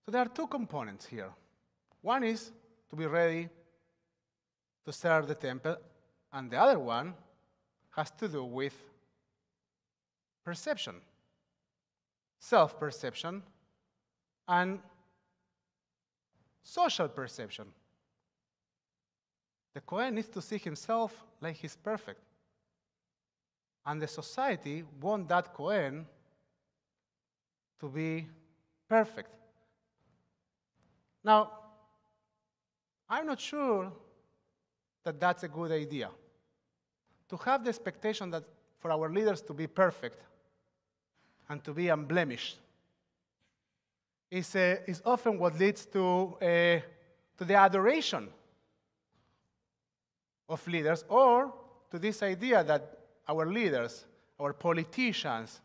So there are two components here. One is to be ready to serve the temple, and the other one has to do with perception, self-perception, and social perception. The Kohen needs to see himself like he's perfect. And the society wants that Kohen to be perfect. Now, I'm not sure that that's a good idea. To have the expectation that for our leaders to be perfect and to be unblemished is often what leads to the adoration of leaders, or to this idea that our leaders, our politicians,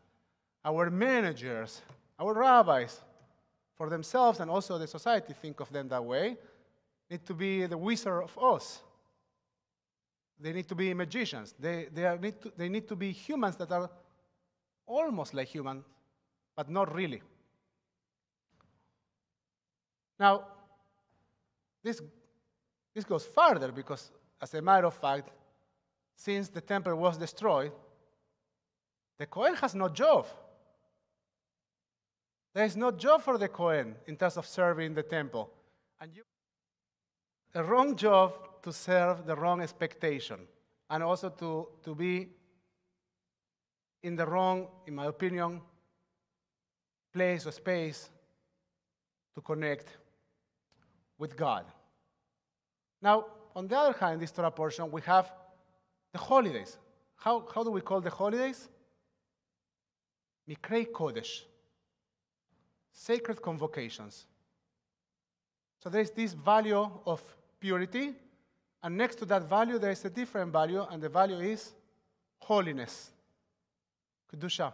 our managers, our rabbis, for themselves and also the society think of them that way, need to be the Wizard of Oz. They need to be magicians. They need to be humans that are almost like humans, but not really. Now, this goes further because, as a matter of fact, since the temple was destroyed, the Kohen has no job. There is no job for the Kohen in terms of serving the temple. And a wrong job to serve the wrong expectation, and also to be in the wrong, in my opinion, place or space to connect with God. Now, on the other hand, in this Torah portion, we have the holidays. How do we call the holidays? Mikrei Kodesh, sacred convocations. So there is this value of purity, and next to that value there is a different value, and the value is holiness, Kedusha.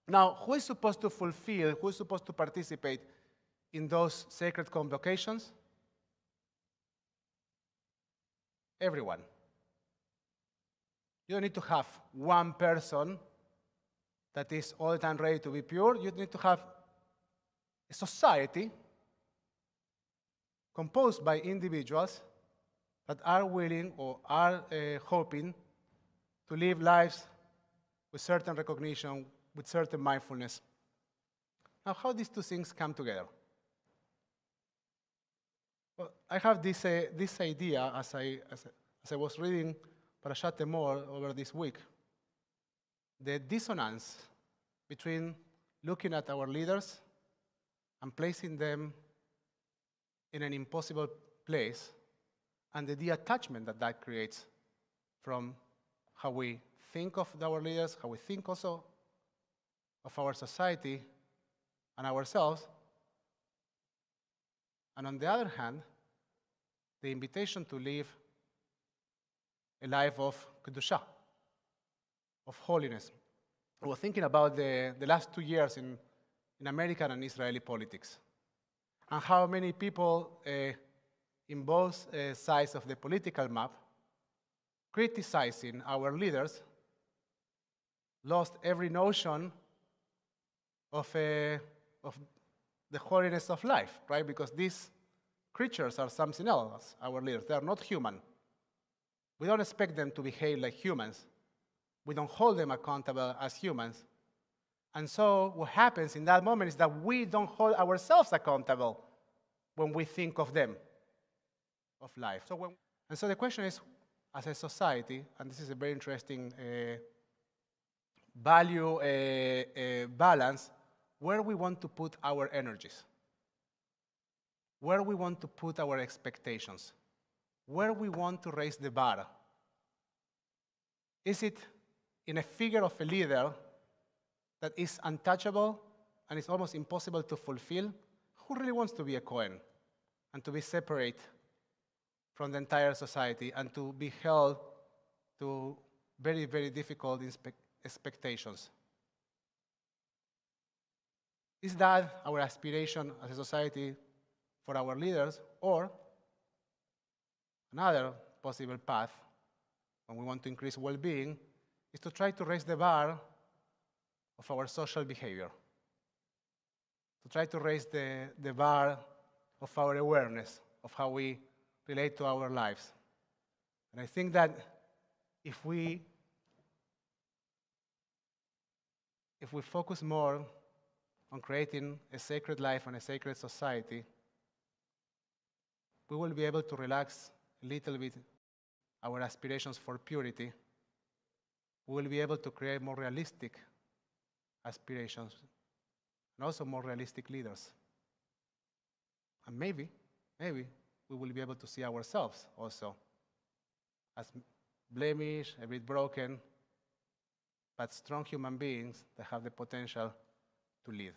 Now, who is supposed to fulfill, who is supposed to participate in those sacred convocations? Everyone. You don't need to have one person that is all the time ready to be pure. You need to have a society composed by individuals that are willing or are hoping to live lives with certain recognition, with certain mindfulness. Now, how these two things come together? Well, I have this idea as I was reading Parashat Emor over this week, the dissonance between looking at our leaders and placing them in an impossible place, and the detachment that creates from how we think of our leaders, how we think also of our society and ourselves. And on the other hand, the invitation to live a life of Kedusha, of holiness. I was thinking about the last 2 years in American and Israeli politics, and how many people in both sides of the political map, criticizing our leaders, lost every notion of the holiness of life, right? Because these creatures are something else, our leaders. They are not human. We don't expect them to behave like humans. We don't hold them accountable as humans. And so what happens in that moment is that we don't hold ourselves accountable when we think of them, of life. So the question is, as a society, and this is a very interesting value balance, where we want to put our energies, where we want to put our expectations, where we want to raise the bar. Is it in a figure of a leader that is untouchable and is almost impossible to fulfill? Who really wants to be a Kohen and to be separate from the entire society and to be held to very, very difficult expectations? Is that our aspiration as a society for our leaders, or another possible path when we want to increase well-being is to try to raise the bar of our social behavior? to try to raise the bar of our awareness of how we relate to our lives. And I think that if we focus more on creating a sacred life and a sacred society, we will be able to relax a little bit our aspirations for purity. We will be able to create more realistic aspirations and also more realistic leaders. And maybe we will be able to see ourselves also as blemished, a bit broken, but strong human beings that have the potential to lead.